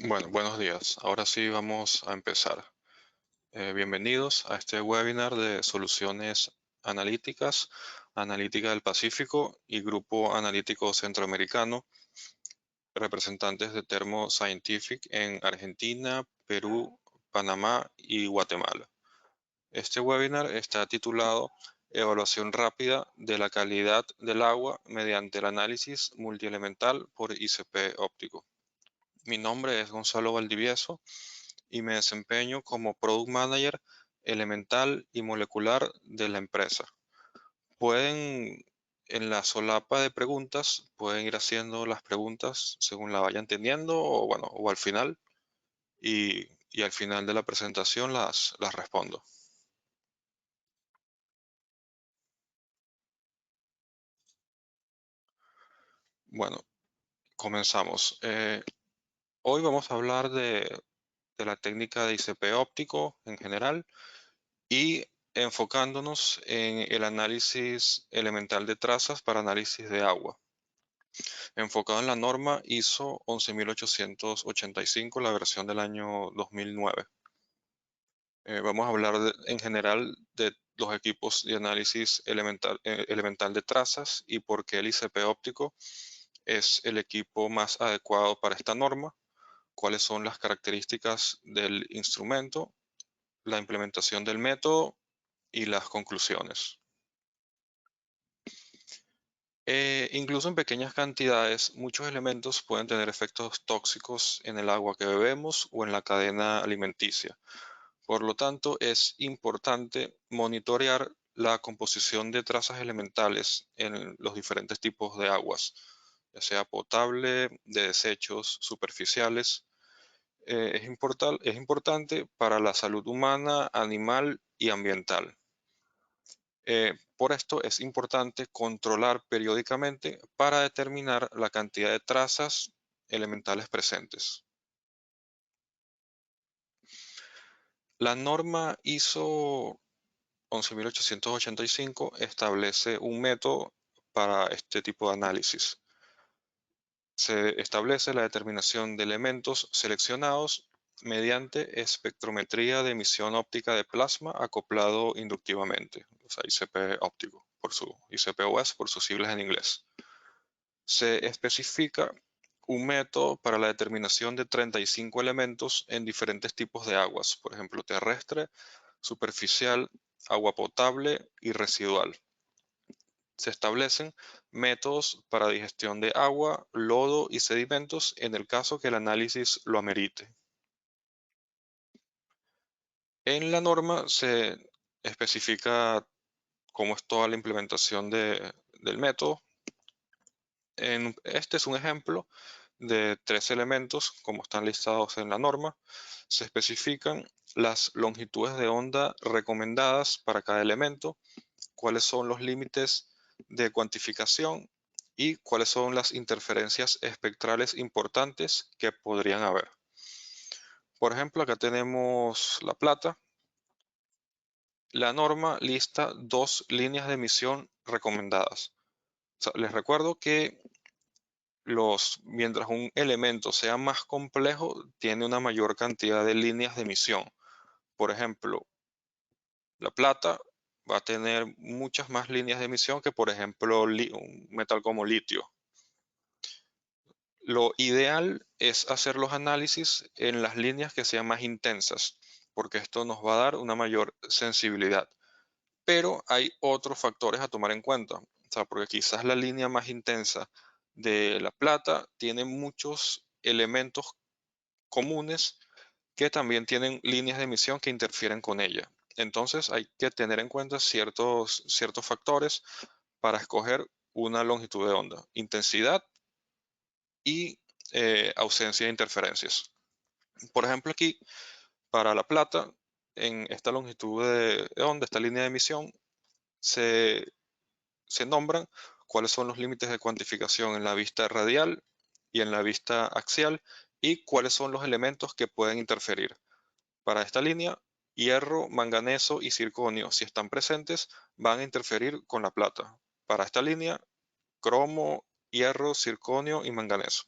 Bueno, buenos días. Ahora sí vamos a empezar. Bienvenidos a este webinar de soluciones analíticas, Analítica del Pacífico y Grupo Analítico Centroamericano, representantes de Thermo Scientific en Argentina, Perú, Panamá y Guatemala. Este webinar está titulado Evaluación rápida de la calidad del agua mediante el análisis multielemental por ICP óptico. Mi nombre es Gonzalo Valdivieso y me desempeño como Product Manager elemental y molecular de la empresa. Pueden, en la solapa de preguntas, pueden ir haciendo las preguntas según la vayan teniendo o bueno, o al final y al final de la presentación las respondo. Bueno, comenzamos. Hoy vamos a hablar de la técnica de ICP óptico en general y enfocándonos en el análisis elemental de trazas para análisis de agua, enfocado en la norma ISO 11885, la versión del año 2009. Vamos a hablar en general de los equipos de análisis elemental de trazas y por qué el ICP óptico es el equipo más adecuado para esta norma, cuáles son las características del instrumento, la implementación del método y las conclusiones. Incluso en pequeñas cantidades, muchos elementos pueden tener efectos tóxicos en el agua que bebemos o en la cadena alimenticia. Por lo tanto, es importante monitorear la composición de trazas elementales en los diferentes tipos de aguas, ya sea potable, de desechos, superficiales. Es importante para la salud humana, animal y ambiental. Por esto es importante controlar periódicamente para determinar la cantidad de trazas elementales presentes. La norma ISO 11885 establece un método para este tipo de análisis. Se establece la determinación de elementos seleccionados mediante espectrometría de emisión óptica de plasma acoplado inductivamente, o sea, ICP óptico, ICP-OS por sus siglas en inglés. Se especifica un método para la determinación de 35 elementos en diferentes tipos de aguas, por ejemplo, terrestre, superficial, agua potable y residual. Se establecen métodos para digestión de agua, lodo y sedimentos en el caso que el análisis lo amerite. En la norma se especifica cómo es toda la implementación del método. Este es un ejemplo de 3 elementos, como están listados en la norma. Se especifican las longitudes de onda recomendadas para cada elemento, cuáles son los límites de cuantificación y cuáles son las interferencias espectrales importantes que podrían haber. Por ejemplo, acá tenemos la plata. La norma lista 2 líneas de emisión recomendadas. Les recuerdo que mientras un elemento sea más complejo, tiene una mayor cantidad de líneas de emisión. Por ejemplo, la plata va a tener muchas más líneas de emisión que, por ejemplo, un metal como litio. Lo ideal es hacer los análisis en las líneas que sean más intensas, porque esto nos va a dar una mayor sensibilidad. Pero hay otros factores a tomar en cuenta, o sea, porque quizás la línea más intensa de la plata tiene muchos elementos comunes que también tienen líneas de emisión que interfieren con ella. Entonces hay que tener en cuenta ciertos factores para escoger una longitud de onda, intensidad y ausencia de interferencias. Por ejemplo, aquí para la plata, en esta longitud de onda, esta línea de emisión, se, se nombran cuáles son los límites de cuantificación en la vista radial y en la vista axial y cuáles son los elementos que pueden interferir. Para esta línea, hierro, manganeso y circonio, si están presentes, van a interferir con la plata. Para esta línea, cromo, hierro, circonio y manganeso.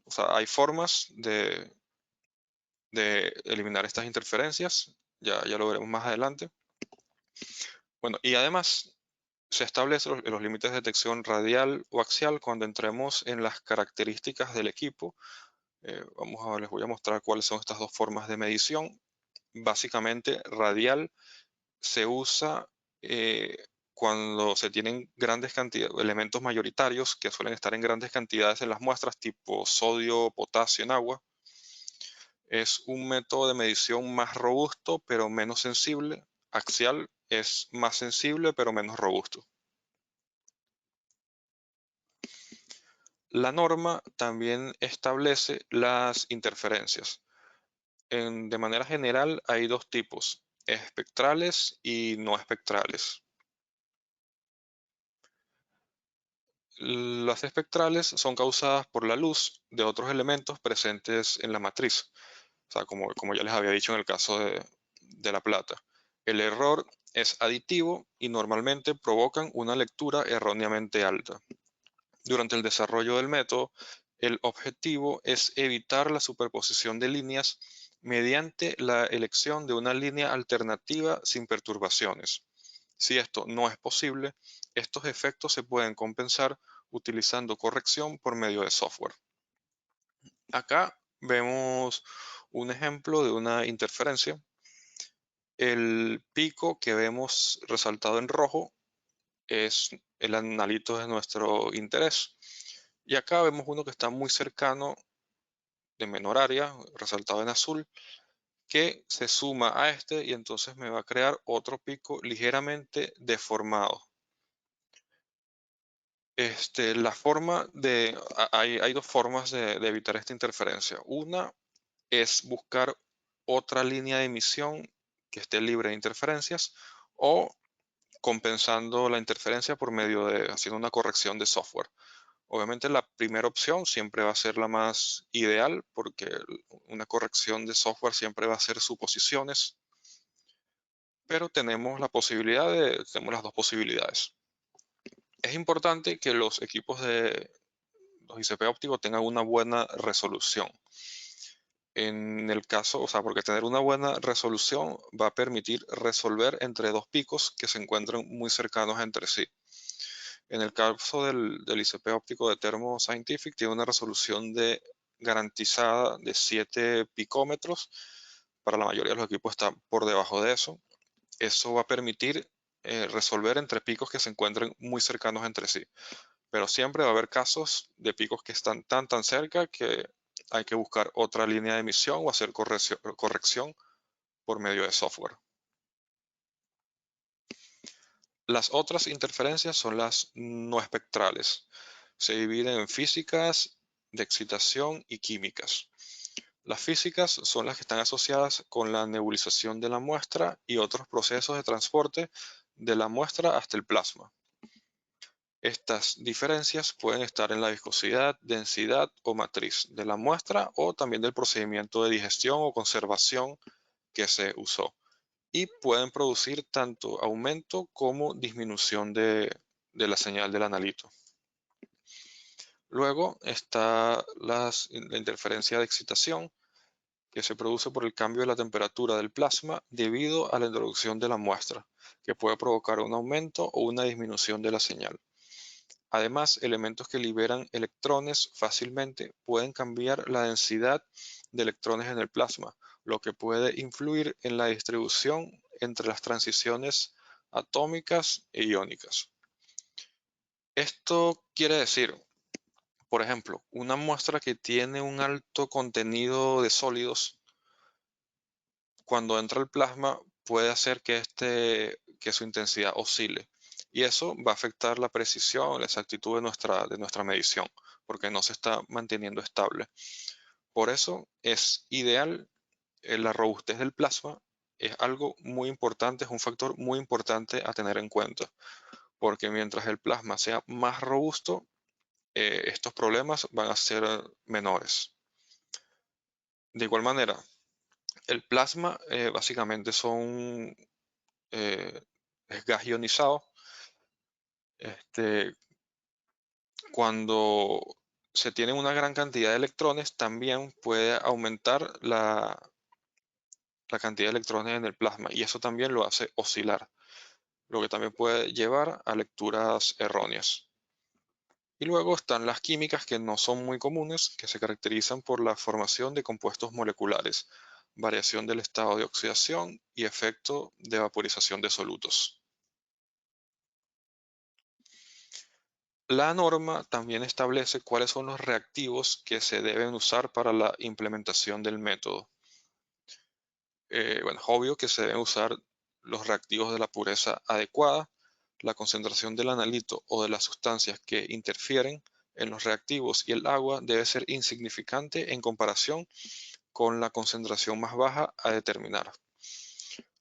O sea, hay formas de eliminar estas interferencias, ya lo veremos más adelante. Bueno, y además se establecen los límites de detección radial o axial cuando entremos en las características del equipo. Les voy a mostrar cuáles son estas dos formas de medición. Básicamente, radial se usa eh, cuando se tienen grandes cantidades, elementos mayoritarios que suelen estar en grandes cantidades en las muestras, tipo sodio, potasio en agua. Es un método de medición más robusto, pero menos sensible. Axial es más sensible, pero menos robusto. La norma también establece las interferencias. De manera general hay dos tipos, espectrales y no espectrales. Las espectrales son causadas por la luz de otros elementos presentes en la matriz, o sea, como ya les había dicho en el caso de la plata. El error es aditivo y normalmente provocan una lectura erróneamente alta. Durante el desarrollo del método, el objetivo es evitar la superposición de líneas mediante la elección de una línea alternativa sin perturbaciones. Si esto no es posible, estos efectos se pueden compensar utilizando corrección por medio de software. Acá vemos un ejemplo de una interferencia. El pico que vemos resaltado en rojo es el analito de nuestro interés. Y acá vemos uno que está muy cercano, de menor área, resaltado en azul, que se suma a este y entonces me va a crear otro pico ligeramente deformado. La forma hay dos formas de evitar esta interferencia. Una es buscar otra línea de emisión que esté libre de interferencias o compensando la interferencia por medio de haciendo una corrección de software. Obviamente la primera opción siempre va a ser la más ideal porque una corrección de software siempre va a ser suposiciones, pero tenemos tenemos las dos posibilidades. Es importante que los equipos de los ICP ópticos tengan una buena resolución. En el caso, o sea, porque tener una buena resolución va a permitir resolver entre dos picos que se encuentran muy cercanos entre sí. En el caso del ICP óptico de Thermo Scientific, tiene una resolución garantizada de 7 picómetros. Para la mayoría de los equipos está por debajo de eso. Eso va a permitir resolver entre picos que se encuentren muy cercanos entre sí. Pero siempre va a haber casos de picos que están tan cerca que hay que buscar otra línea de emisión o hacer corrección por medio de software. Las otras interferencias son las no espectrales. Se dividen en físicas, de excitación y químicas. Las físicas son las que están asociadas con la nebulización de la muestra y otros procesos de transporte de la muestra hasta el plasma. Estas diferencias pueden estar en la viscosidad, densidad o matriz de la muestra o también del procedimiento de digestión o conservación que se usó y pueden producir tanto aumento como disminución de la señal del analito. Luego está la interferencia de excitación, que se produce por el cambio de la temperatura del plasma debido a la introducción de la muestra, que puede provocar un aumento o una disminución de la señal. Además, elementos que liberan electrones fácilmente pueden cambiar la densidad de electrones en el plasma, lo que puede influir en la distribución entre las transiciones atómicas e iónicas. Esto quiere decir, por ejemplo, una muestra que tiene un alto contenido de sólidos, cuando entra el plasma puede hacer que su intensidad oscile. Y eso va a afectar la precisión, la exactitud de nuestra medición, porque no se está manteniendo estable. Por eso es ideal la robustez del plasma, es algo muy importante, es un factor muy importante a tener en cuenta, porque mientras el plasma sea más robusto, estos problemas van a ser menores. De igual manera, el plasma básicamente es gas ionizado. Este, Cuando se tiene una gran cantidad de electrones, también puede aumentar la cantidad de electrones en el plasma y eso también lo hace oscilar, lo que también puede llevar a lecturas erróneas. Y luego están las químicas que no son muy comunes, que se caracterizan por la formación de compuestos moleculares, variación del estado de oxidación y efecto de vaporización de solutos. La norma también establece cuáles son los reactivos que se deben usar para la implementación del método. Bueno, es obvio que se deben usar los reactivos de la pureza adecuada, la concentración del analito o de las sustancias que interfieren en los reactivos y el agua debe ser insignificante en comparación con la concentración más baja a determinar.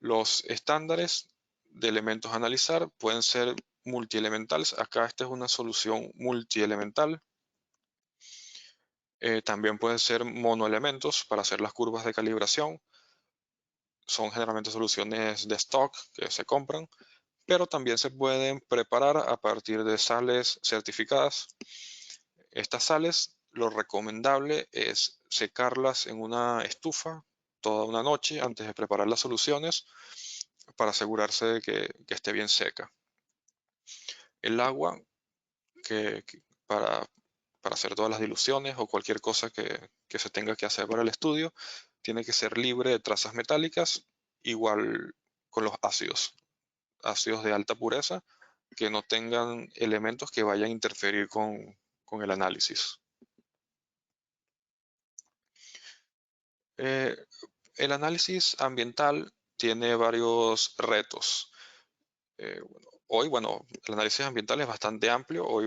Los estándares de elementos a analizar pueden ser multielementales. Acá esta es una solución multielemental. También pueden ser monoelementos para hacer las curvas de calibración. Son generalmente soluciones de stock que se compran, pero también se pueden preparar a partir de sales certificadas. Estas sales, lo recomendable es secarlas en una estufa toda una noche antes de preparar las soluciones para asegurarse de que esté bien seca. El agua para hacer todas las diluciones o cualquier cosa que se tenga que hacer para el estudio tiene que ser libre de trazas metálicas, igual con los ácidos de alta pureza que no tengan elementos que vayan a interferir con el análisis. Eh, el análisis ambiental tiene varios retos. Bueno, el análisis ambiental es bastante amplio. Hoy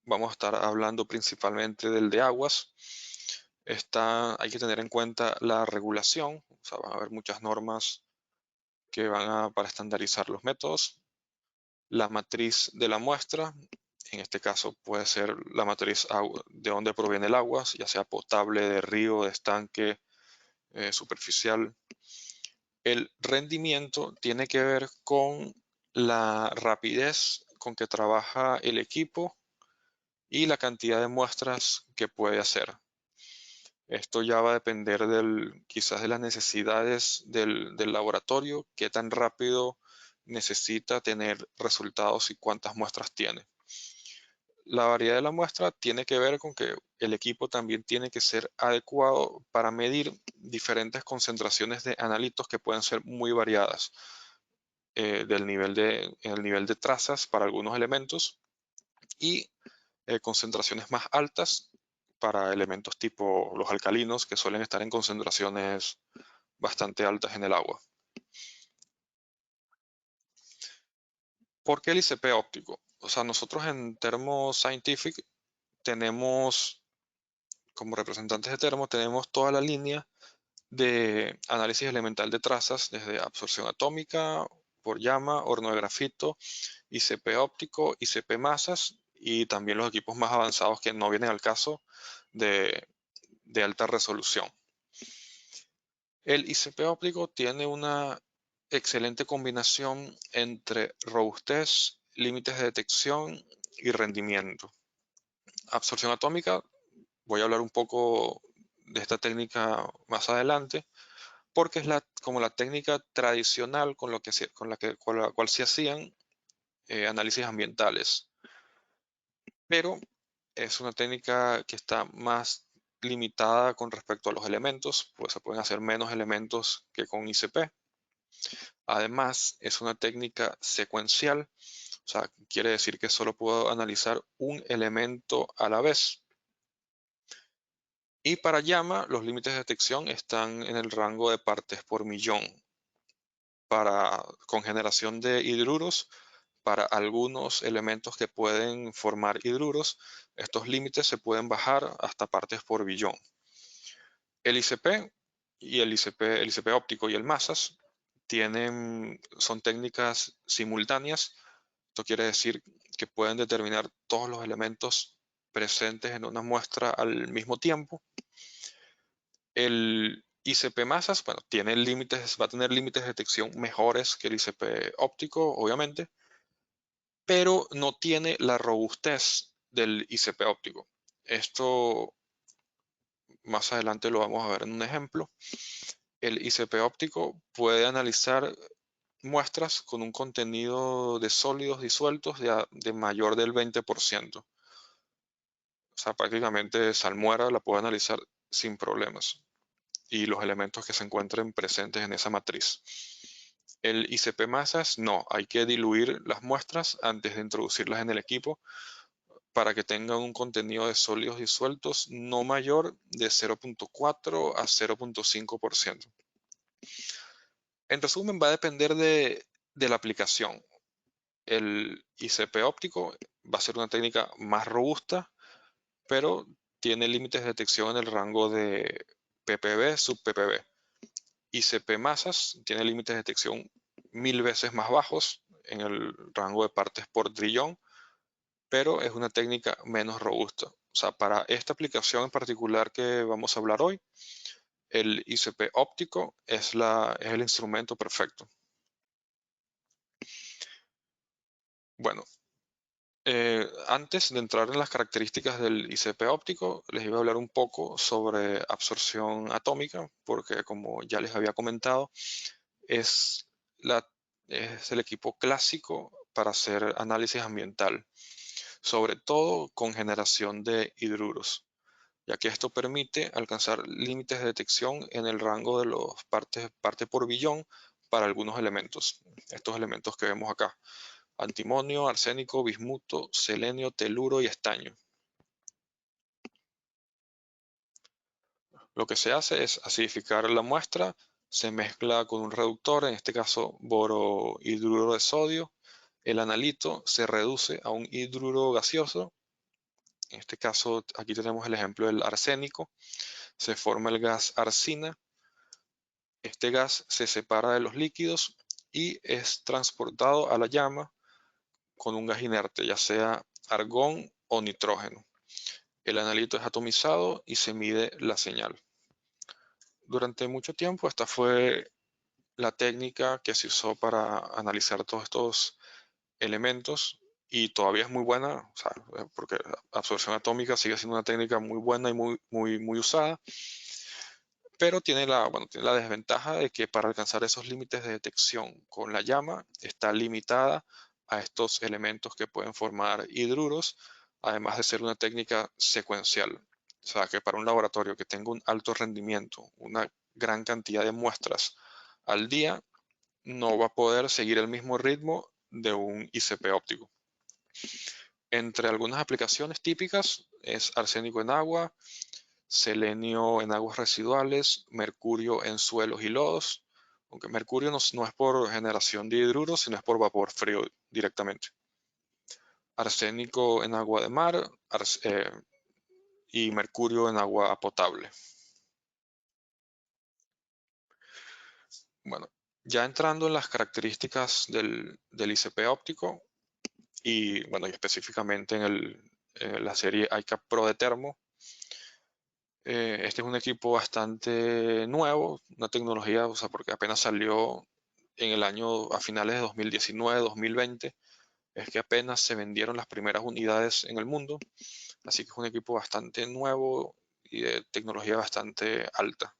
vamos a estar hablando principalmente del de aguas. Hay que tener en cuenta la regulación, o sea, van a haber muchas normas que para estandarizar los métodos. La matriz de la muestra, en este caso puede ser la matriz de dónde proviene el agua, ya sea potable, de río, de estanque, superficial. El rendimiento tiene que ver con la rapidez con que trabaja el equipo y la cantidad de muestras que puede hacer. Esto ya va a depender quizás de las necesidades del laboratorio, qué tan rápido necesita tener resultados y cuántas muestras tiene. La variedad de la muestra tiene que ver con que el equipo también tiene que ser adecuado para medir diferentes concentraciones de analitos que pueden ser muy variadas en el nivel de trazas para algunos elementos y concentraciones más altas para elementos tipo los alcalinos que suelen estar en concentraciones bastante altas en el agua. ¿Por qué el ICP óptico? O sea, nosotros en Thermo Scientific tenemos, como representantes de Thermo, tenemos toda la línea de análisis elemental de trazas, desde absorción atómica, por llama, horno de grafito, ICP óptico, ICP masas y también los equipos más avanzados que no vienen al caso de alta resolución. El ICP óptico tiene una excelente combinación entre robustez, límites de detección y rendimiento. Absorción atómica, voy a hablar un poco de esta técnica más adelante, porque es como la técnica tradicional con la cual se hacían análisis ambientales. Pero es una técnica que está más limitada con respecto a los elementos, pues se pueden hacer menos elementos que con ICP. Además, es una técnica secuencial, o sea, quiere decir que solo puedo analizar un elemento a la vez. Y para llama, los límites de detección están en el rango de partes por millón. Con generación de hidruros, para algunos elementos que pueden formar hidruros, estos límites se pueden bajar hasta partes por billón. El ICP y el ICP óptico y el masas son técnicas simultáneas. Esto quiere decir que pueden determinar todos los elementos presentes en una muestra al mismo tiempo. El ICP masas, bueno, va a tener límites de detección mejores que el ICP óptico, obviamente, pero no tiene la robustez del ICP óptico. Esto más adelante lo vamos a ver en un ejemplo. El ICP óptico puede analizar muestras con un contenido de sólidos disueltos de mayor del 20%. O sea, prácticamente salmuera la puede analizar sin problemas y los elementos que se encuentren presentes en esa matriz. El ICP masas no, hay que diluir las muestras antes de introducirlas en el equipo para que tengan un contenido de sólidos disueltos no mayor de 0.4 a 0.5%. En resumen, va a depender de la aplicación. El ICP óptico va a ser una técnica más robusta, pero tiene límites de detección en el rango de ppb, sub-ppb. ICP masas tiene límites de detección 1000 veces más bajos en el rango de partes por trillón, pero es una técnica menos robusta. O sea, para esta aplicación en particular que vamos a hablar hoy, el ICP óptico es el instrumento perfecto. Bueno, antes de entrar en las características del ICP óptico, les iba a hablar un poco sobre absorción atómica, porque como ya les había comentado, es, es el equipo clásico para hacer análisis ambiental, sobre todo con generación de hidruros, ya que esto permite alcanzar límites de detección en el rango de los parte por billón para algunos elementos. Estos elementos que vemos acá: antimonio, arsénico, bismuto, selenio, teluro y estaño. Lo que se hace es acidificar la muestra, se mezcla con un reductor, en este caso borohidruro de sodio. El analito se reduce a un hidruro gaseoso. En este caso, aquí tenemos el ejemplo del arsénico. Se forma el gas arsina. Este gas se separa de los líquidos y es transportado a la llama con un gas inerte, ya sea argón o nitrógeno. El analito es atomizado y se mide la señal. Durante mucho tiempo esta fue la técnica que se usó para analizar todos estos elementos y todavía es muy buena, o sea, porque absorción atómica sigue siendo una técnica muy buena y muy usada, pero tiene la desventaja de que para alcanzar esos límites de detección con la llama está limitada a estos elementos que pueden formar hidruros, además de ser una técnica secuencial. O sea, que para un laboratorio que tenga un alto rendimiento, una gran cantidad de muestras al día, no va a poder seguir el mismo ritmo de un ICP óptico. Entre algunas aplicaciones típicas es arsénico en agua, selenio en aguas residuales, mercurio en suelos y lodos, aunque mercurio no es por generación de hidruros, sino es por vapor frío directamente. Arsénico en agua de mar y mercurio en agua potable. Bueno, ya entrando en las características del ICP óptico y bueno, y específicamente en la serie iCap Pro de Termo, este es un equipo bastante nuevo, una tecnología, o sea, porque apenas salió en el año a finales de 2019, 2020, es que apenas se vendieron las primeras unidades en el mundo, así que es un equipo bastante nuevo y de tecnología bastante alta.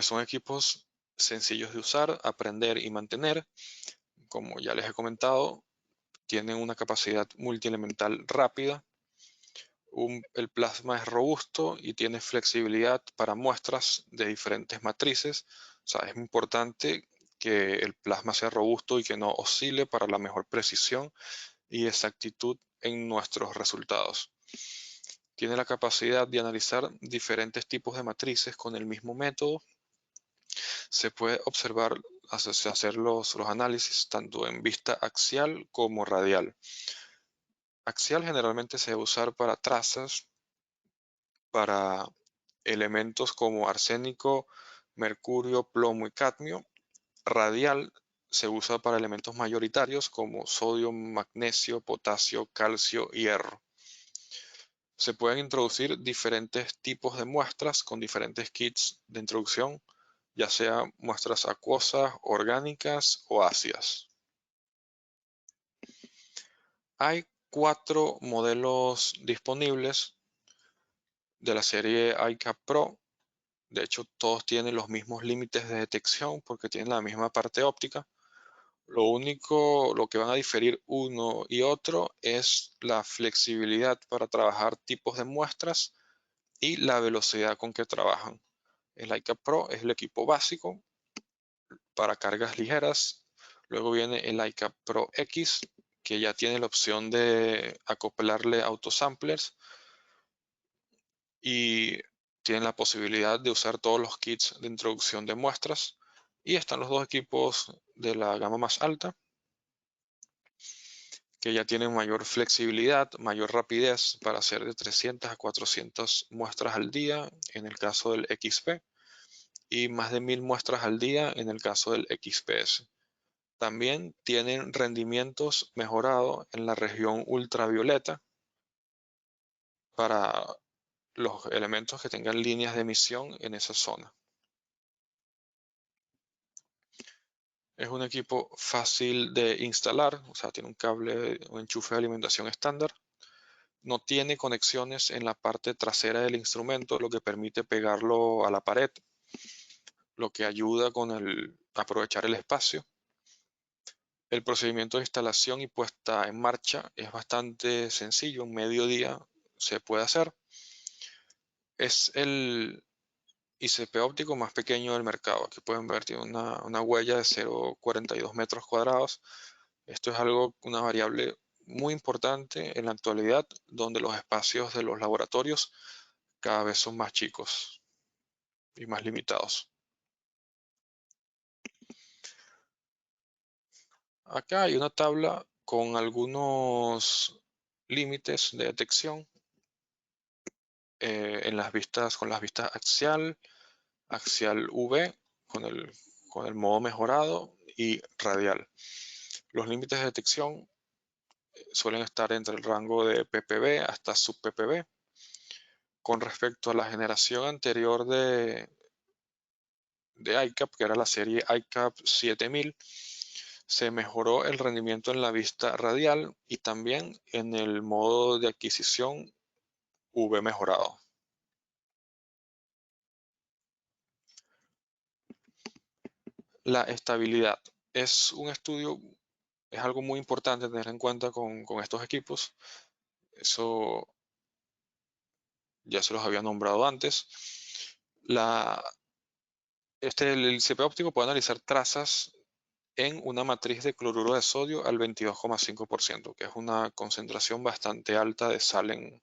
Son equipos sencillos de usar, aprender y mantener. Como ya les he comentado, tienen una capacidad multielemental rápida. El plasma es robusto y tiene flexibilidad para muestras de diferentes matrices. O sea, es importante que el plasma sea robusto y que no oscile para la mejor precisión y exactitud en nuestros resultados. Tiene la capacidad de analizar diferentes tipos de matrices con el mismo método. Se puede observar, hacer los análisis tanto en vista axial como radial. Axial generalmente se debe usar para trazas, para elementos como arsénico, mercurio, plomo y cadmio. Radial se usa para elementos mayoritarios como sodio, magnesio, potasio, calcio y hierro. Se pueden introducir diferentes tipos de muestras con diferentes kits de introducción, ya sea muestras acuosas, orgánicas o ácidas. Hay 4 modelos disponibles de la serie iCap Pro. De hecho, todos tienen los mismos límites de detección porque tienen la misma parte óptica. Lo que van a diferir uno y otro es la flexibilidad para trabajar tipos de muestras y la velocidad con que trabajan. El iCap Pro es el equipo básico para cargas ligeras. Luego viene el iCap Pro X, que ya tiene la opción de acoplarle autosamplers y tienen la posibilidad de usar todos los kits de introducción de muestras. Y están los dos equipos de la gama más alta, que ya tienen mayor flexibilidad, mayor rapidez para hacer de 300 a 400 muestras al día en el caso del XP y más de 1000 muestras al día en el caso del XPS. También tienen rendimientos mejorados en la región ultravioleta para los elementos que tengan líneas de emisión en esa zona. Es un equipo fácil de instalar, o sea, tiene un cable o enchufe de alimentación estándar. No tiene conexiones en la parte trasera del instrumento, lo que permite pegarlo a la pared, lo que ayuda con aprovechar el espacio. El procedimiento de instalación y puesta en marcha es bastante sencillo, en medio día se puede hacer. Es el ICP óptico más pequeño del mercado. Aquí pueden ver, tiene una huella de 0,42 metros cuadrados. Esto es una variable muy importante en la actualidad, donde los espacios de los laboratorios cada vez son más chicos y más limitados. Acá hay una tabla con algunos límites de detección con las vistas axial V, con el modo mejorado y radial. Los límites de detección suelen estar entre el rango de ppb hasta sub-ppb. Con respecto a la generación anterior de iCap, que era la serie iCap 7000, se mejoró el rendimiento en la vista radial y también en el modo de adquisición V mejorado. La estabilidad es algo muy importante tener en cuenta con estos equipos. Eso ya se los había nombrado antes. El CP óptico puede analizar trazas en una matriz de cloruro de sodio al 22,5%, que es una concentración bastante alta de sal en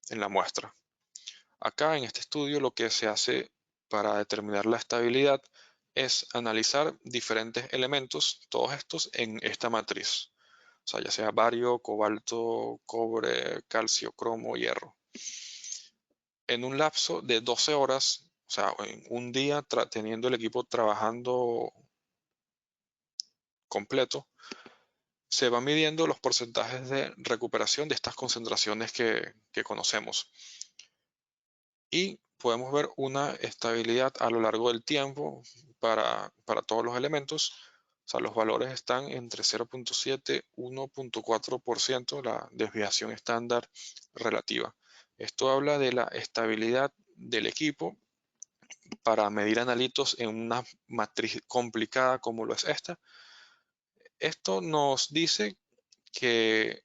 la muestra. Acá en este estudio lo que se hace para determinar la estabilidad es analizar diferentes elementos, todos estos en esta matriz. O sea, ya sea bario, cobalto, cobre, calcio, cromo, hierro. En un lapso de 12 horas, o sea, en un día teniendo el equipo trabajando completo, se van midiendo los porcentajes de recuperación de estas concentraciones que conocemos. Y podemos ver una estabilidad a lo largo del tiempo para todos los elementos. O sea, los valores están entre 0,7 y 1,4%, la desviación estándar relativa. Esto habla de la estabilidad del equipo para medir analitos en una matriz complicada como lo es esta. Esto nos dice que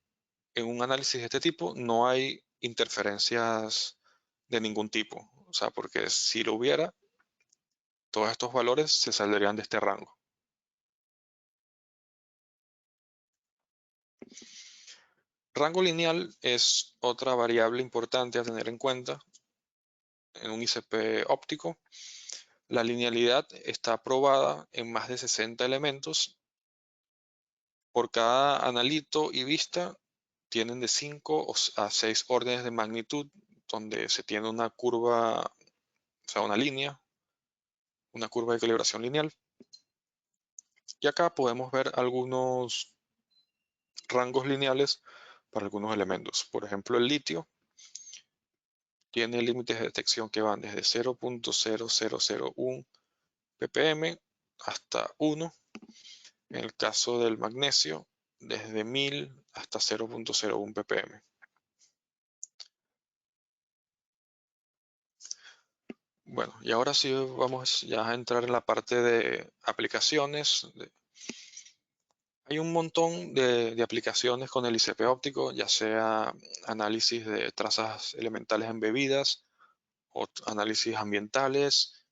en un análisis de este tipo no hay interferencias de ningún tipo. O sea, porque si lo hubiera, todos estos valores se saldrían de este rango. Rango lineal es otra variable importante a tener en cuenta en un ICP óptico. La linealidad está probada en más de 60 elementos. Por cada analito y vista tienen de 5 a 6 órdenes de magnitud, donde se tiene una curva, o sea, una curva de calibración lineal. Y acá podemos ver algunos rangos lineales para algunos elementos. Por ejemplo, el litio tiene límites de detección que van desde 0,0001 ppm hasta 1. En el caso del magnesio desde 1000 hasta 0.01 ppm. Bueno, y ahora sí vamos ya a entrar en la parte de aplicaciones. Hay un montón de aplicaciones con el ICP óptico, ya sea análisis de trazas elementales en bebidas, o análisis ambientales,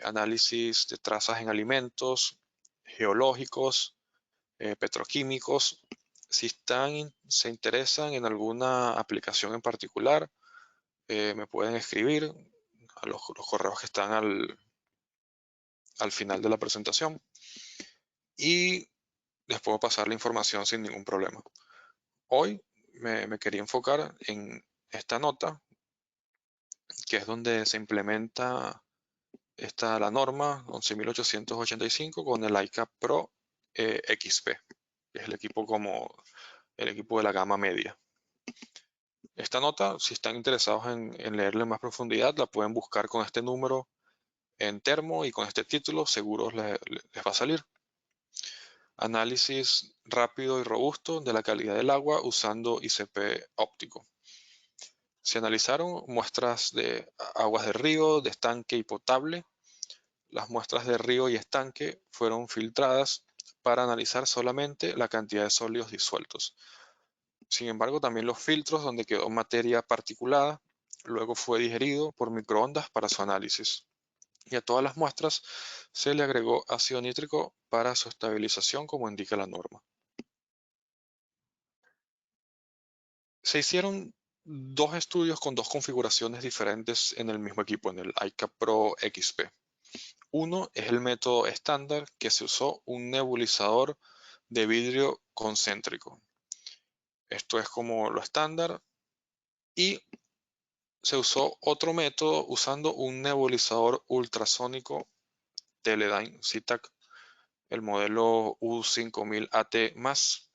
análisis de trazas en alimentos, geológicos, petroquímicos. Si se interesan en alguna aplicación en particular, me pueden escribir a los correos que están al final de la presentación y les puedo pasar la información sin ningún problema. Hoy me quería enfocar en esta nota, que es donde se implementa la norma 11.885 con el iCap Pro XP, que es el equipo de la gama media. Esta nota, si están interesados en leerla en más profundidad, la pueden buscar con este número en Termo y con este título, seguro les va a salir. Análisis rápido y robusto de la calidad del agua usando ICP óptico. Se analizaron muestras de aguas de río, de estanque y potable. Las muestras de río y estanque fueron filtradas para analizar solamente la cantidad de sólidos disueltos. Sin embargo, también los filtros donde quedó materia particulada luego fue digerido por microondas para su análisis. Y a todas las muestras se le agregó ácido nítrico para su estabilización como indica la norma. Se hicieron dos estudios con dos configuraciones diferentes en el mismo equipo, en el iCap Pro XP. Uno es el método estándar, que se usó un nebulizador de vidrio concéntrico. Esto es como lo estándar. Y se usó otro método usando un nebulizador ultrasónico Teledyne ZTAC, el modelo U5000AT+.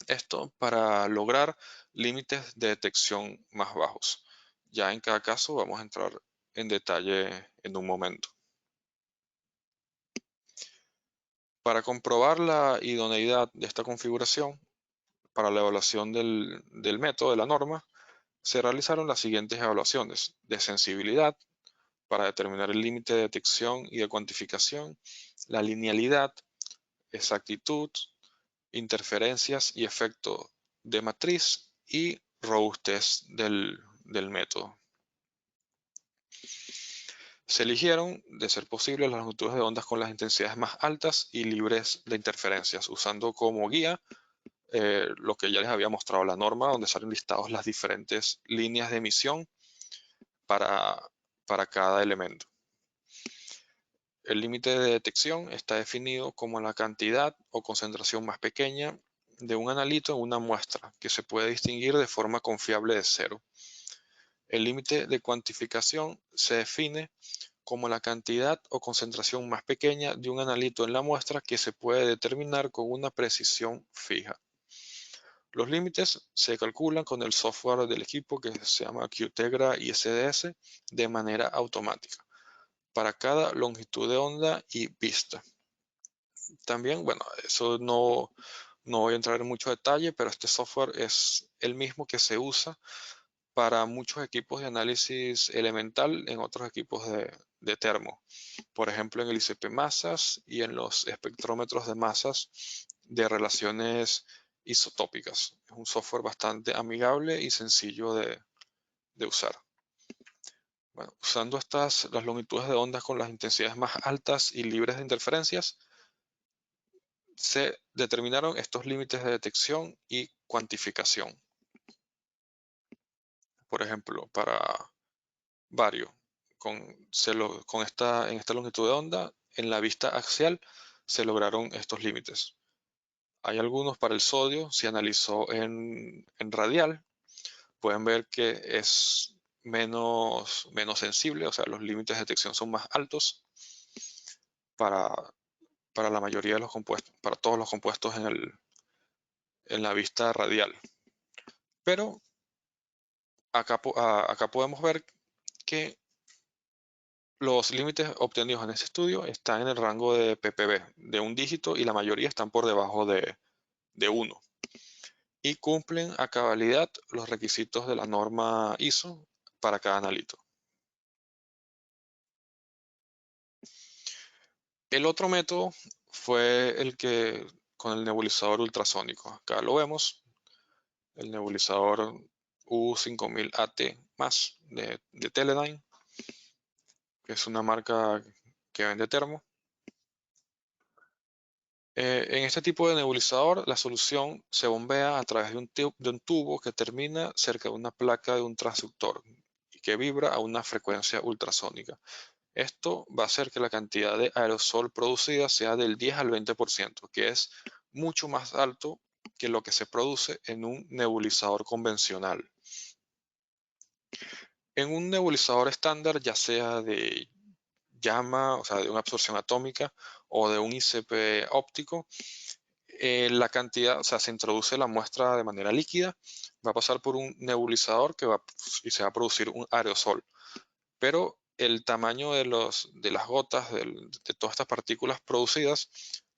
Esto para lograr límites de detección más bajos. Ya en cada caso vamos a entrar en detalle en un momento. Para comprobar la idoneidad de esta configuración, para la evaluación del método de la norma, se realizaron las siguientes evaluaciones de sensibilidad para determinar el límite de detección y de cuantificación, la linealidad, exactitud, interferencias y efecto de matriz y robustez del método. Se eligieron, de ser posible, las longitudes de ondas con las intensidades más altas y libres de interferencias, usando como guía lo que ya les había mostrado la norma, donde salen listados las diferentes líneas de emisión para cada elemento. El límite de detección está definido como la cantidad o concentración más pequeña de un analito en una muestra, que se puede distinguir de forma confiable de cero. El límite de cuantificación se define como la cantidad o concentración más pequeña de un analito en la muestra que se puede determinar con una precisión fija. Los límites se calculan con el software del equipo que se llama Qtegra ISDS de manera automática para cada longitud de onda y vista. También, bueno, eso no voy a entrar en mucho detalle, pero este software es el mismo que se usa para muchos equipos de análisis elemental en otros equipos de termo. Por ejemplo, en el ICP masas y en los espectrómetros de masas de relaciones isotópicas. Es un software bastante amigable y sencillo de usar. Bueno, usando las longitudes de ondas con las intensidades más altas y libres de interferencias, se determinaron estos límites de detección y cuantificación. Por ejemplo, para bario, en esta longitud de onda, en la vista axial se lograron estos límites. Hay algunos para el sodio, se analizó en radial, pueden ver que es menos sensible, o sea, los límites de detección son más altos para, para la mayoría de los compuestos, para todos los compuestos en la vista radial. Pero acá podemos ver que los límites obtenidos en este estudio están en el rango de ppb, de un dígito, y la mayoría están por debajo de de 1 y cumplen a cabalidad los requisitos de la norma ISO para cada analito. El otro método fue el que con el nebulizador ultrasónico. Acá lo vemos, el nebulizador U5000AT más de Teledyne, que es una marca que vende termo. En este tipo de nebulizador, la solución se bombea a través de un tubo que termina cerca de una placa de un transductor y que vibra a una frecuencia ultrasónica. Esto va a hacer que la cantidad de aerosol producida sea del 10 al 20%, que es mucho más alto que lo que se produce en un nebulizador convencional. En un nebulizador estándar, ya sea de llama, o sea, de una absorción atómica o de un ICP óptico, la cantidad, o sea, se introduce la muestra de manera líquida, va a pasar por un nebulizador y se va a producir un aerosol. Pero el tamaño de las gotas, de todas estas partículas producidas,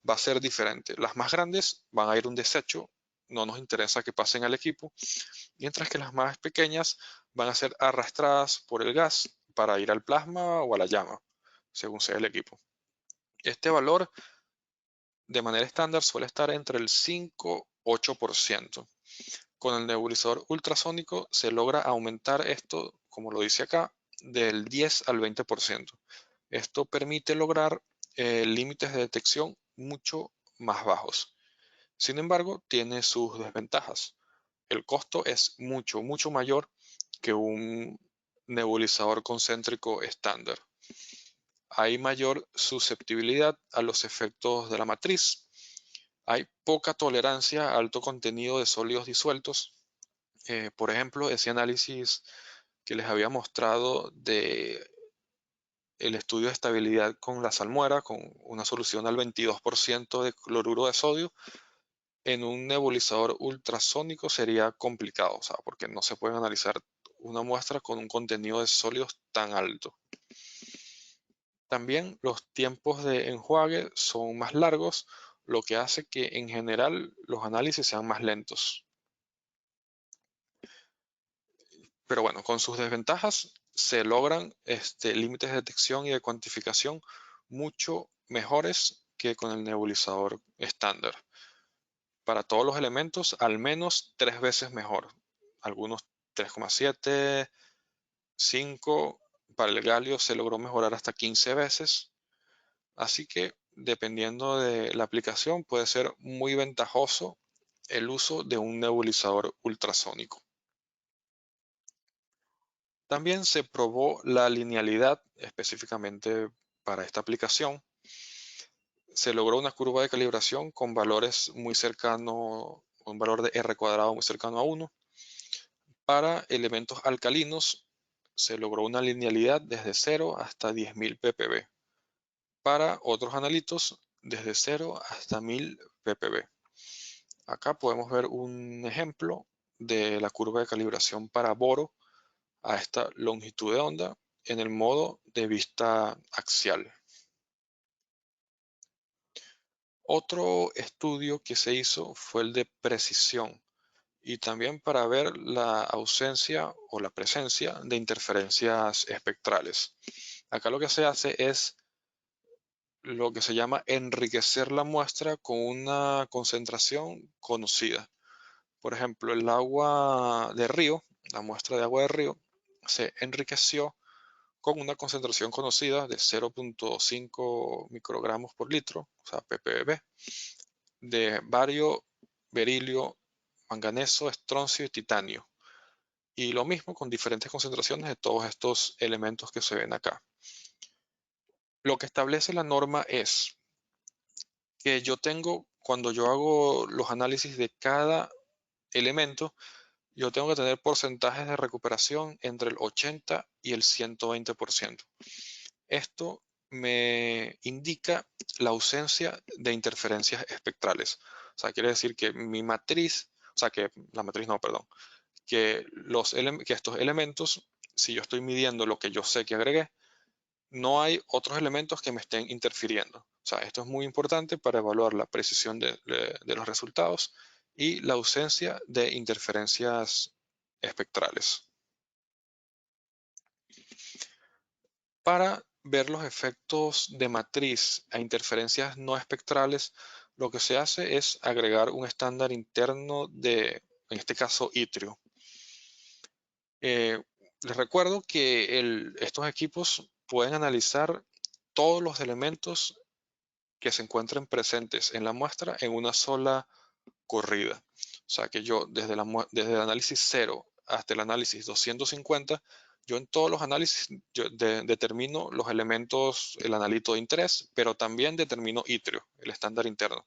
va a ser diferente. Las más grandes van a ir a un desecho, no nos interesa que pasen al equipo, mientras que las más pequeñas van a ser arrastradas por el gas para ir al plasma o a la llama, según sea el equipo. Este valor de manera estándar suele estar entre el 5-8%. Con el nebulizador ultrasónico se logra aumentar esto, como lo dice acá, del 10 al 20%. Esto permite lograr límites de detección mucho más bajos. Sin embargo, tiene sus desventajas. El costo es mucho mayor que un nebulizador concéntrico estándar. Hay mayor susceptibilidad a los efectos de la matriz. Hay poca tolerancia a alto contenido de sólidos disueltos. Por ejemplo, ese análisis que les había mostrado de el estudio de estabilidad con la salmuera, con una solución al 22% de cloruro de sodio, en un nebulizador ultrasónico sería complicado, o sea, porque no se puede analizar una muestra con un contenido de sólidos tan alto. También los tiempos de enjuague son más largos, lo que hace que en general los análisis sean más lentos. Pero bueno, con sus desventajas se logran límites de detección y de cuantificación mucho mejores que con el nebulizador estándar. Para todos los elementos, al menos 3 veces mejor. Algunos 3,7, 5. Para el galio se logró mejorar hasta 15 veces. Así que dependiendo de la aplicación puede ser muy ventajoso el uso de un nebulizador ultrasónico. También se probó la linealidad específicamente para esta aplicación. Se logró una curva de calibración con valores muy cercanos, un valor de R cuadrado muy cercano a 1. Para elementos alcalinos se logró una linealidad desde 0 hasta 10.000 ppb. Para otros analitos desde 0 hasta 1000 ppb. Acá podemos ver un ejemplo de la curva de calibración para boro a esta longitud de onda en el modo de vista axial. Otro estudio que se hizo fue el de precisión y también para ver la ausencia o la presencia de interferencias espectrales. Acá lo que se hace es lo que se llama enriquecer la muestra con una concentración conocida. Por ejemplo, el agua de río, la muestra de agua de río, se enriqueció con una concentración conocida de 0.5 microgramos por litro, o sea, ppb, de bario, berilio, manganeso, estroncio y titanio. Y lo mismo con diferentes concentraciones de todos estos elementos que se ven acá. Lo que establece la norma es que cuando yo hago los análisis de cada elemento, yo tengo que tener porcentajes de recuperación entre el 80 y el 120%. Esto me indica la ausencia de interferencias espectrales. O sea, quiere decir que mi matriz, o sea, que la matriz no, perdón, que estos elementos, si yo estoy midiendo lo que yo sé que agregué, no hay otros elementos que me estén interfiriendo. O sea, esto es muy importante para evaluar la precisión de los resultados y la ausencia de interferencias espectrales. Para ver los efectos de matriz a interferencias no espectrales, lo que se hace es agregar un estándar interno de, en este caso, itrio. Les recuerdo que estos equipos pueden analizar todos los elementos que se encuentren presentes en la muestra en una sola corrida. O sea que yo desde el análisis 0 hasta el análisis 250, yo en todos los análisis determino los elementos, el analito de interés, pero también determino itrio, el estándar interno.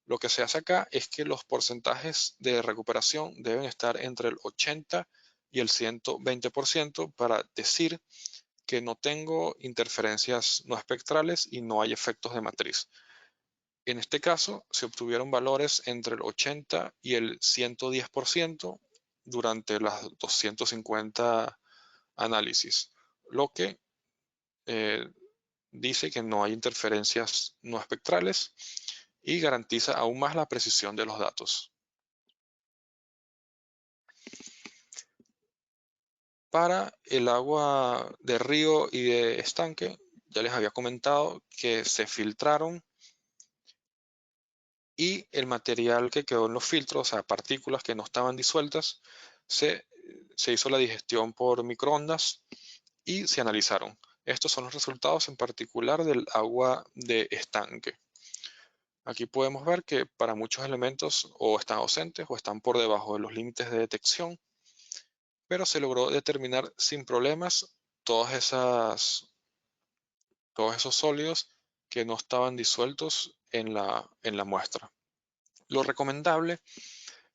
Lo que se hace acá es que los porcentajes de recuperación deben estar entre el 80 y el 120% para decir que no tengo interferencias no espectrales y no hay efectos de matriz. En este caso, se obtuvieron valores entre el 80 y el 110% durante las 250 análisis, lo que eh, dice que no hay interferencias no espectrales y garantiza aún más la precisión de los datos. Para el agua de río y de estanque, ya les había comentado que se filtraron y el material que quedó en los filtros, o sea, partículas que no estaban disueltas, se, se hizo la digestión por microondas y se analizaron. Estos son los resultados en particular del agua de estanque. Aquí podemos ver que para muchos elementos o están ausentes o están por debajo de los límites de detección, pero se logró determinar sin problemas todos esos sólidos que no estaban disueltos en la muestra. Lo recomendable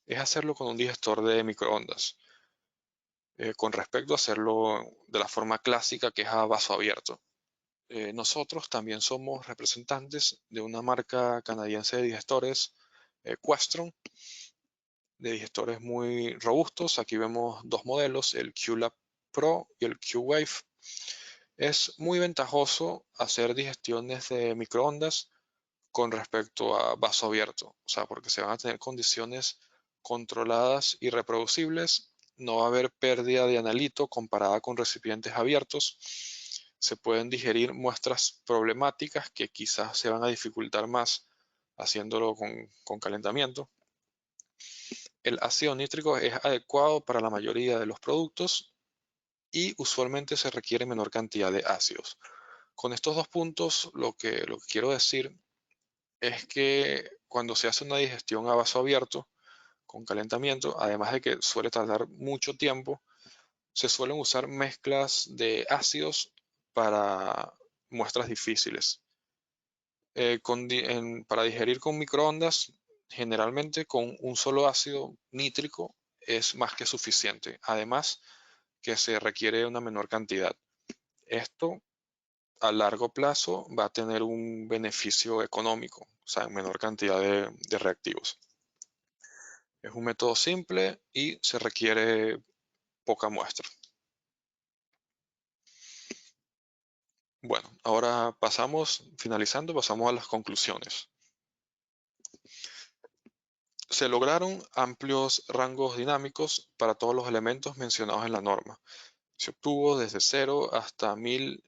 es hacerlo con un digestor de microondas, con respecto a hacerlo de la forma clásica que es a vaso abierto. Nosotros también somos representantes de una marca canadiense de digestores, Questron, de digestores muy robustos. Aquí vemos dos modelos, el QLab Pro y el QWave. Es muy ventajoso hacer digestiones de microondas con respecto a vaso abierto, o sea, porque se van a tener condiciones controladas y reproducibles, no va a haber pérdida de analito comparada con recipientes abiertos, se pueden digerir muestras problemáticas que quizás se van a dificultar más haciéndolo con calentamiento. El ácido nítrico es adecuado para la mayoría de los productos y usualmente se requiere menor cantidad de ácidos. Con estos dos puntos, lo que quiero decir es que cuando se hace una digestión a vaso abierto con calentamiento, además de que suele tardar mucho tiempo, se suelen usar mezclas de ácidos para muestras difíciles. Para digerir con microondas, generalmente con un solo ácido nítrico es más que suficiente. Además, que se requiere una menor cantidad. Esto a largo plazo va a tener un beneficio económico, o sea, en menor cantidad de reactivos. Es un método simple y se requiere poca muestra. Bueno, ahora finalizando, pasamos a las conclusiones. Se lograron amplios rangos dinámicos para todos los elementos mencionados en la norma. Se obtuvo desde 0 hasta 1000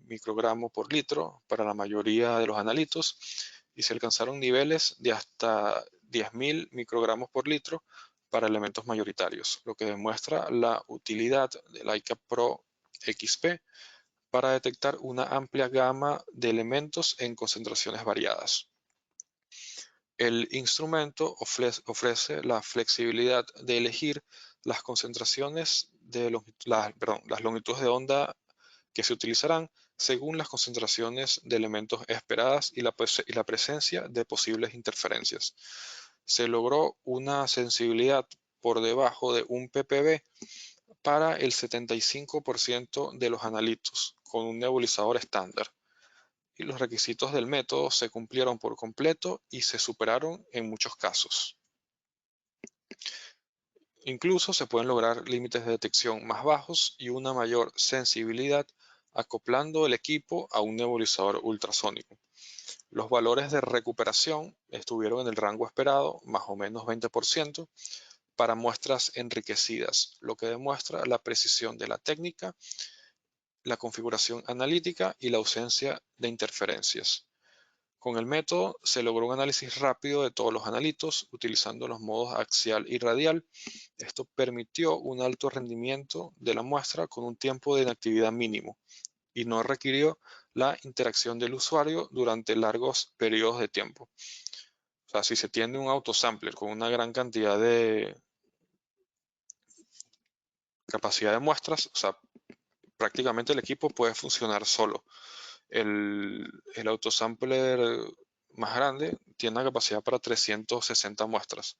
microgramos por litro para la mayoría de los analitos y se alcanzaron niveles de hasta 10.000 microgramos por litro para elementos mayoritarios, lo que demuestra la utilidad del ICAP Pro XP para detectar una amplia gama de elementos en concentraciones variadas. El instrumento ofrece la flexibilidad de elegir las concentraciones las longitudes de onda que se utilizarán según las concentraciones de elementos esperadas y la presencia de posibles interferencias. Se logró una sensibilidad por debajo de 1 ppb para el 75% de los analitos con un nebulizador estándar. Y los requisitos del método se cumplieron por completo y se superaron en muchos casos. Incluso se pueden lograr límites de detección más bajos y una mayor sensibilidad acoplando el equipo a un nebulizador ultrasónico. Los valores de recuperación estuvieron en el rango esperado, más o menos 20%, para muestras enriquecidas, lo que demuestra la precisión de la técnica, la configuración analítica y la ausencia de interferencias. Con el método se logró un análisis rápido de todos los analitos utilizando los modos axial y radial. Esto permitió un alto rendimiento de la muestra con un tiempo de inactividad mínimo y no requirió la interacción del usuario durante largos periodos de tiempo. O sea, si se tiene un autosampler con una gran cantidad de capacidad de muestras, o sea, prácticamente el equipo puede funcionar solo. El autosampler más grande tiene una capacidad para 360 muestras.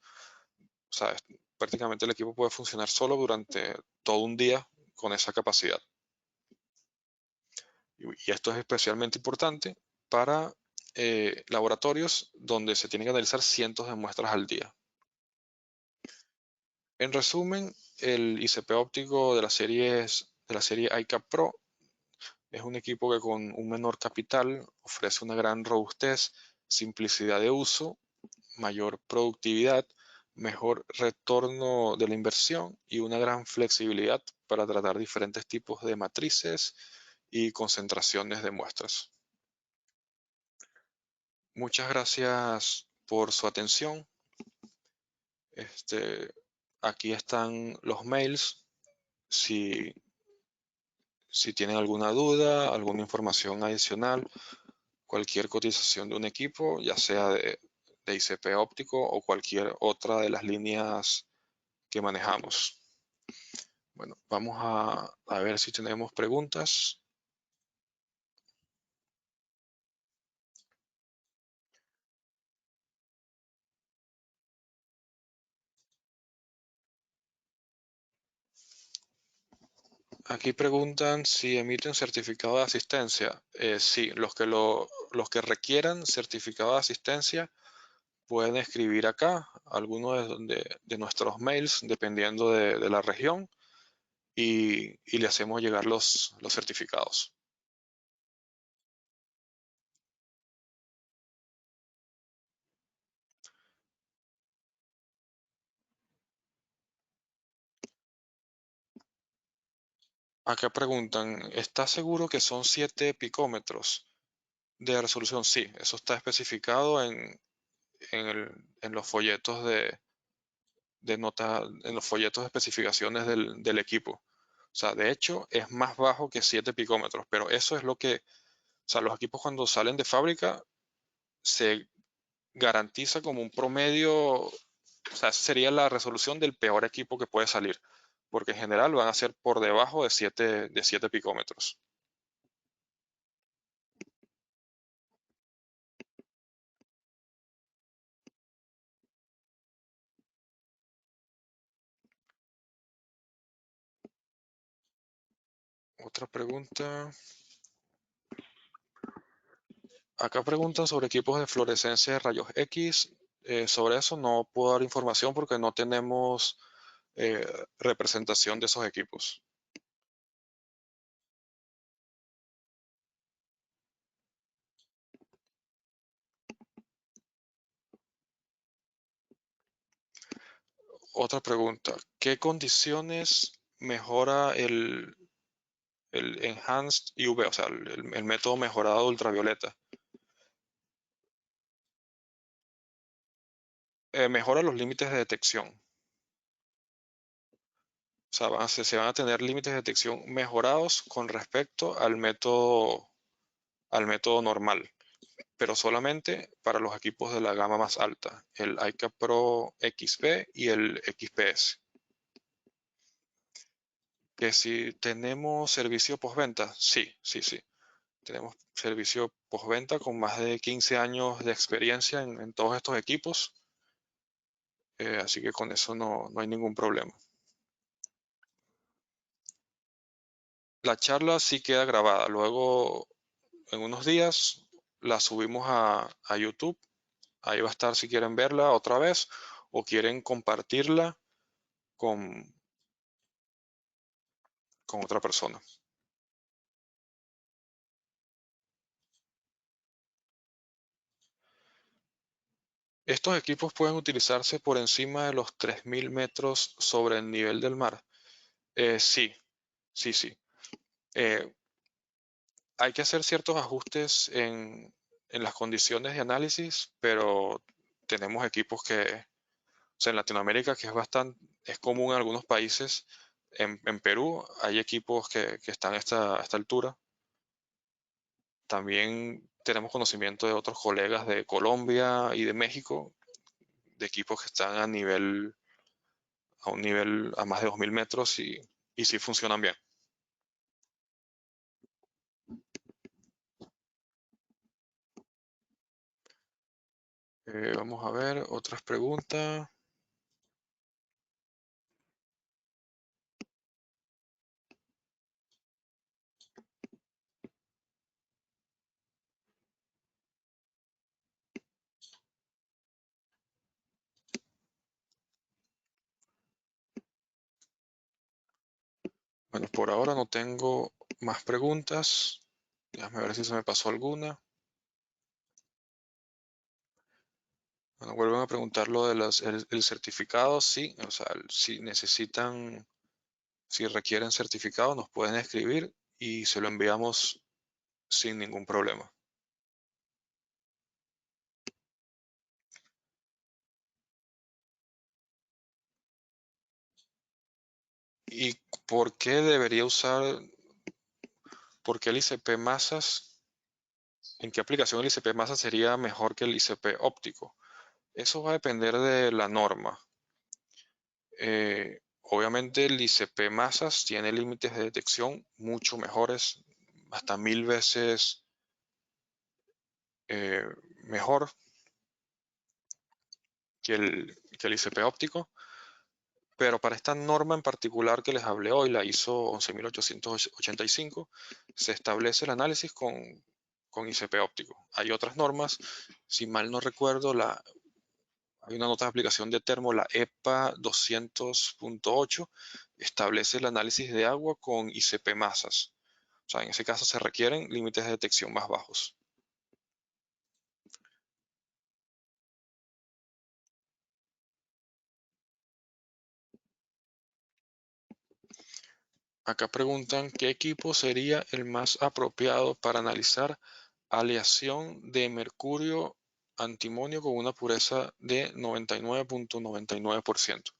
O sea, prácticamente el equipo puede funcionar solo durante todo un día con esa capacidad. Y esto es especialmente importante para laboratorios donde se tienen que analizar cientos de muestras al día. En resumen, el ICP óptico de la serie iCap Pro es un equipo que con un menor capital ofrece una gran robustez, simplicidad de uso, mayor productividad, mejor retorno de la inversión y una gran flexibilidad para tratar diferentes tipos de matrices y concentraciones de muestras. Muchas gracias por su atención. Aquí están los mails. Si, si tienen alguna duda, alguna información adicional, cualquier cotización de un equipo, ya sea de ICP óptico o cualquier otra de las líneas que manejamos. Bueno, vamos a ver si tenemos preguntas. Aquí preguntan si emiten certificado de asistencia. Sí, los que requieran certificado de asistencia pueden escribir acá algunos de nuestros mails, dependiendo de la región, y le hacemos llegar los certificados. Acá preguntan, ¿está seguro que son 7 picómetros de resolución? Sí, eso está especificado en los folletos de nota, en los folletos de especificaciones del equipo. O sea, de hecho, es más bajo que 7 picómetros, pero eso es lo que, o sea, los equipos cuando salen de fábrica se garantiza como un promedio, o sea, esa sería la resolución del peor equipo que puede salir, porque en general van a ser por debajo de 7 picómetros. Otra pregunta. Acá preguntan sobre equipos de fluorescencia de rayos X. Sobre eso no puedo dar información porque no tenemos eh, representación de esos equipos. Otra pregunta. ¿Qué condiciones mejora el Enhanced UV, o sea, el método mejorado de ultravioleta? Mejora los límites de detección. O sea, se van a tener límites de detección mejorados con respecto al método normal, pero solamente para los equipos de la gama más alta, el iCap Pro XP y el XPS. Que si tenemos servicio postventa, sí, sí, sí. Tenemos servicio postventa con más de 15 años de experiencia en todos estos equipos, así que con eso no hay ningún problema. La charla sí queda grabada, luego en unos días la subimos a YouTube, ahí va a estar si quieren verla otra vez o quieren compartirla con, con otra persona. Estos equipos pueden utilizarse por encima de los 3.000 metros sobre el nivel del mar. Sí, sí, sí. Eh, Hay que hacer ciertos ajustes en las condiciones de análisis, pero tenemos equipos que, o sea, en Latinoamérica, que es común en algunos países. En Perú hay equipos que están a esta altura. También tenemos conocimiento de otros colegas de Colombia y de México, de equipos que están a un nivel a más de 2.000 metros y sí funcionan bien. Vamos a ver otras preguntas. Bueno, por ahora no tengo más preguntas. Déjame ver si se me pasó alguna. Bueno, vuelven a preguntar lo de el certificado. Sí, o sea, si necesitan, si requieren certificado, nos pueden escribir y se lo enviamos sin ningún problema. ¿Y por qué debería usar, por qué el ICP masas? ¿En qué aplicación el ICP masas sería mejor que el ICP óptico? Eso va a depender de la norma. Obviamente el ICP masas tiene límites de detección mucho mejores, hasta 1.000 veces eh, mejor que el ICP óptico, pero para esta norma en particular que les hablé hoy, la ISO 11.885, se establece el análisis con ICP óptico. Hay otras normas, si mal no recuerdo, hay una nota de aplicación de termo, la EPA 200.8, establece el análisis de agua con ICP masas. O sea, en ese caso se requieren límites de detección más bajos. Acá preguntan qué equipo sería el más apropiado para analizar aleación de mercurio antimonio con una pureza de 99.99%.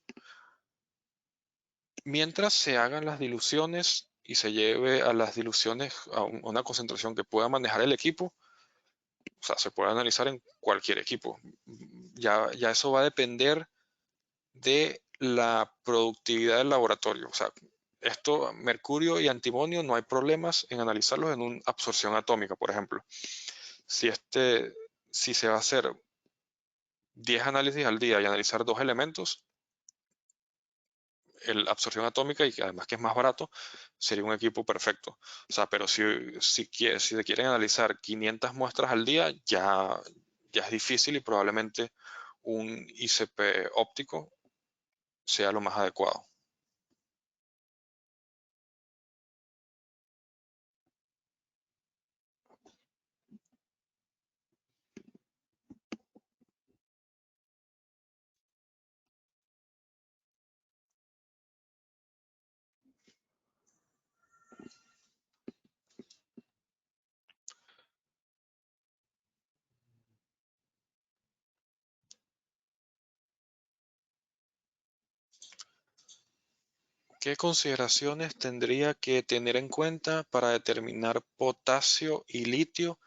Mientras se hagan las diluciones y se lleve a las diluciones a una concentración que pueda manejar el equipo, o sea, se puede analizar en cualquier equipo. Ya eso va a depender de la productividad del laboratorio. O sea, esto, mercurio y antimonio, no hay problemas en analizarlos en una absorción atómica, por ejemplo. Si, si se va a hacer 10 análisis al día y analizar dos elementos, la absorción atómica, y además que es más barato, sería un equipo perfecto. O sea, pero si se quieren analizar 500 muestras al día, ya es difícil y probablemente un ICP óptico sea lo más adecuado. ¿Qué consideraciones tendría que tener en cuenta para determinar potasio y litio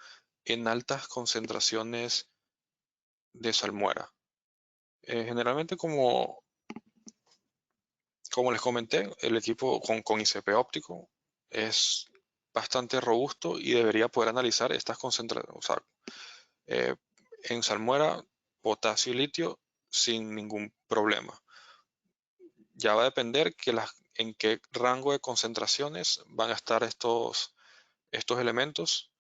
en altas concentraciones de salmuera? Generalmente, como les comenté, el equipo con ICP óptico es bastante robusto y debería poder analizar estas concentraciones, o sea, eh, en salmuera, potasio y litio sin ningún problema. Ya va a depender en qué rango de concentraciones van a estar estos elementos,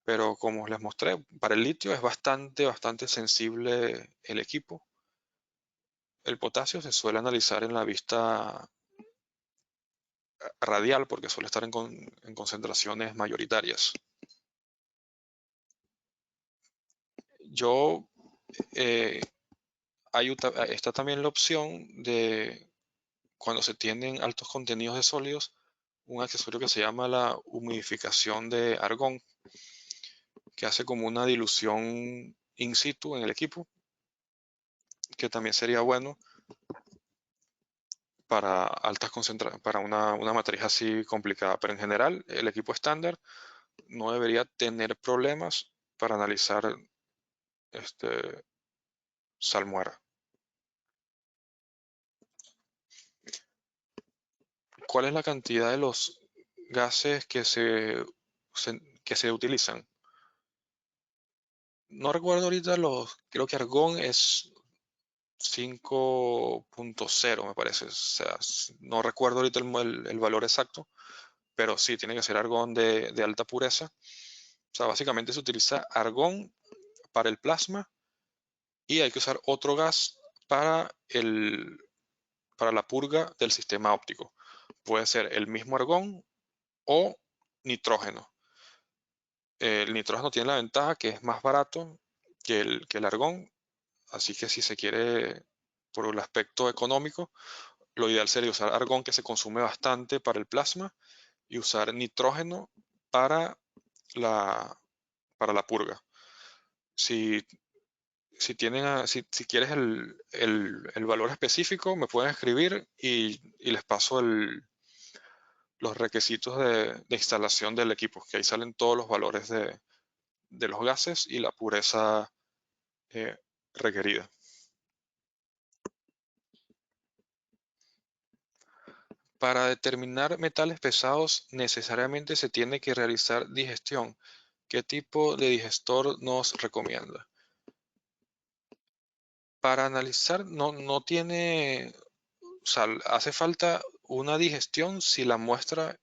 pero como les mostré, para el litio es bastante sensible el equipo. El potasio se suele analizar en la vista radial porque suele estar en concentraciones mayoritarias. Yo eh, está también la opción de, cuando se tienen altos contenidos de sólidos, un accesorio que se llama la humidificación de argón, que hace como una dilución in situ en el equipo, que también sería bueno para altas concentraciones, para una matriz así complicada. Pero en general, el equipo estándar no debería tener problemas para analizar salmuera. ¿Cuál es la cantidad de los gases que se utilizan? No recuerdo ahorita creo que argón es 5.0 me parece. O sea, no recuerdo ahorita el valor exacto, pero sí, tiene que ser argón de alta pureza. O sea, básicamente se utiliza argón para el plasma y hay que usar otro gas para, para la purga del sistema óptico. Puede ser el mismo argón o nitrógeno. El nitrógeno tiene la ventaja que es más barato que el argón, así que si se quiere por el aspecto económico, lo ideal sería usar argón, que se consume bastante para el plasma, y usar nitrógeno para la, para la purga. Si, si quieres el valor específico, me pueden escribir y les paso los requisitos de instalación del equipo, que ahí salen todos los valores de los gases y la pureza eh, requerida. Para determinar metales pesados necesariamente se tiene que realizar digestión. ¿Qué tipo de digestor nos recomienda? Para analizar no tiene, o sea, hace falta una digestión si la muestra,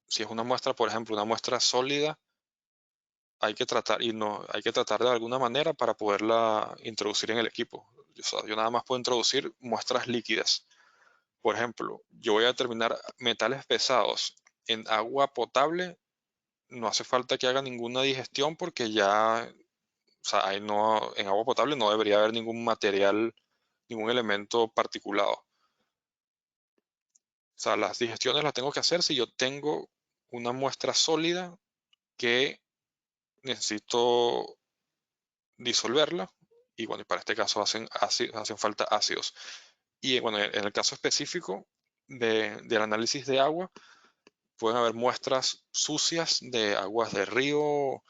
si es una muestra, por ejemplo, una muestra sólida, hay que tratar y no hay que tratar de alguna manera para poderla introducir en el equipo. O sea, yo nada más puedo introducir muestras líquidas. Por ejemplo, yo voy a determinar metales pesados en agua potable. No hace falta que haga ninguna digestión porque ya, o sea, ahí no, en agua potable no debería haber ningún material, ningún elemento particulado. O sea, las digestiones las tengo que hacer si yo tengo una muestra sólida que necesito disolverla. Y bueno, para este caso hacen falta ácidos. Y bueno, en el caso específico del análisis de agua, pueden haber muestras sucias de aguas de río o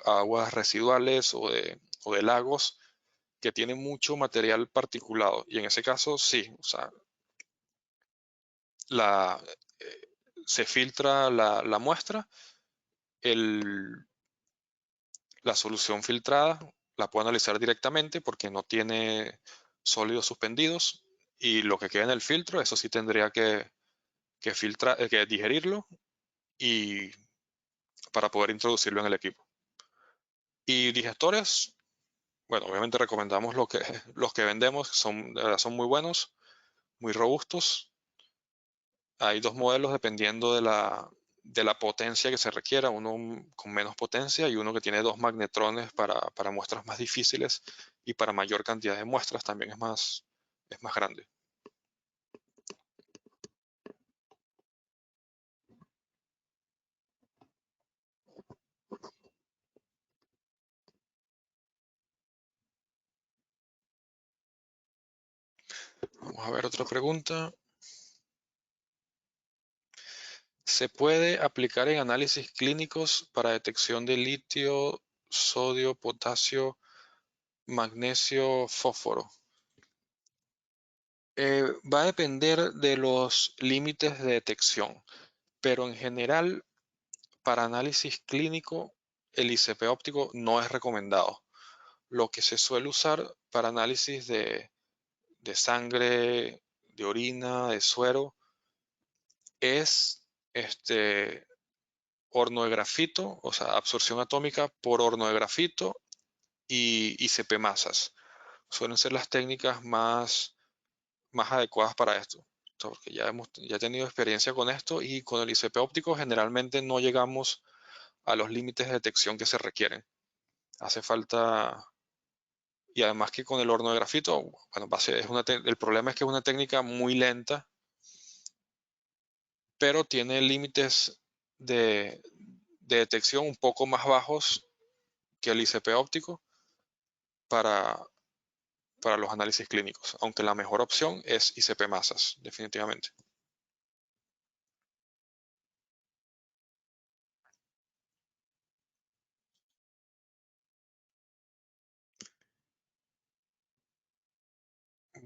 aguas residuales o de lagos que tienen mucho material particulado. Y en ese caso, sí, o sea, la, eh, se filtra la muestra, el, la solución filtrada la puedo analizar directamente porque no tiene sólidos suspendidos, y lo que queda en el filtro, eso sí tendría que digerirlo y para poder introducirlo en el equipo. Y digestores, bueno, obviamente recomendamos los que vendemos, de verdad son muy buenos, muy robustos. Hay dos modelos dependiendo de la potencia que se requiera, uno con menos potencia y uno que tiene dos magnetrones para muestras más difíciles, y para mayor cantidad de muestras también es más grande. Vamos a ver otra pregunta. ¿Se puede aplicar en análisis clínicos para detección de litio, sodio, potasio, magnesio, fósforo? Va a depender de los límites de detección, pero en general, para análisis clínico, el ICP óptico no es recomendado. Lo que se suele usar para análisis de sangre, de orina, de suero, es horno de grafito, o sea, absorción atómica por horno de grafito y ICP masas. Suelen ser las técnicas más adecuadas para esto, porque ya he tenido experiencia con esto, y con el ICP óptico generalmente no llegamos a los límites de detección que se requieren. Hace falta Y además que con el horno de grafito, bueno, el problema es que es una técnica muy lenta, pero tiene límites de, de detección un poco más bajos que el ICP óptico para, para los análisis clínicos, aunque la mejor opción es ICP masas, definitivamente.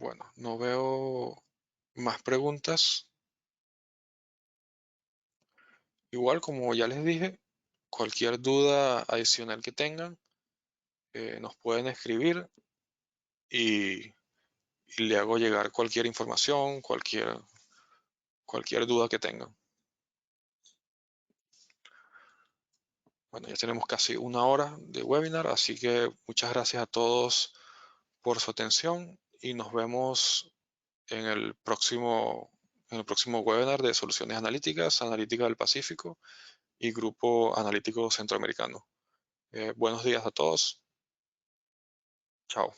Bueno, no veo más preguntas. Igual, como ya les dije, cualquier duda adicional que tengan, nos pueden escribir y, y le hago llegar cualquier información, cualquier duda que tengan. Bueno, ya tenemos casi una hora de webinar, así que muchas gracias a todos por su atención y nos vemos en el próximo webinar de soluciones analíticas, Analítica del Pacífico y Grupo Analítico Centroamericano. Buenos días a todos. Chao.